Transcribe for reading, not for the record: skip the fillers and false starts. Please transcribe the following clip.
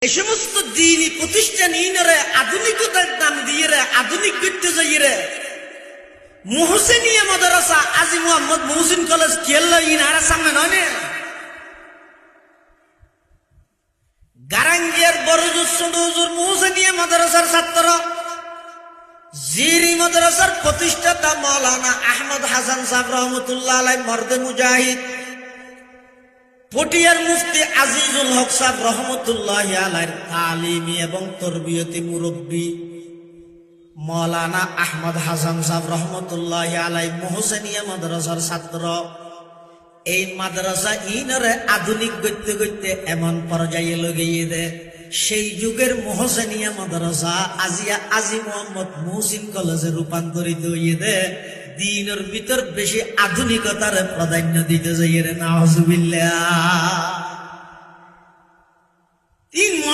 এই সমস্ত দিনই প্রতিষ্ঠান ইনরে আধুনিকতার নাম দিয়ে রে আধুনিক করতে যাই রে মোহসেনিয়া মাদ্রাসা আজি মোহাম্মদ মহসিন কলেজ কেল্লা ইনারা সামনে নয় গারাঙ্গিয়ার বড়জুর ছোটজুর মোহসেনিয়া মাদ্রাসার ছাত্র জিরি মাদ্রাসার প্রতিষ্ঠাতা মাওলানা আহমদ হাসান সাহেব রহমতুল্লাহ আলাইহি মর্দে মুজাহিদ, পটিয়ার মুফতি আজিজুল হক সাহেব রহমতুল্লাহ আলাইহির তালিমি এবং তরবিয়তি মুরব্বী মাওলানা আহমদ হাসান সাহেব রহমতুল্লাহ আলাইহি মোহসেনিয়া মাদ্রাসার ছাত্র। এই মাদ্রাসা ইনরে আধুনিক গড়তে গড়তে এমন পর্যায়ে লগিয়ে দে সেই যুগের মোহসেনিয়া মাদ্রাসা আজি মোহাম্মদ মহসিন কলেজে রূপান্তরিত হইয়ে দে দিনের ভিতর বেশি আধুনিকতার প্রাধান্য দিতে যাইয়ে রে নাউজুবিল্লাহ।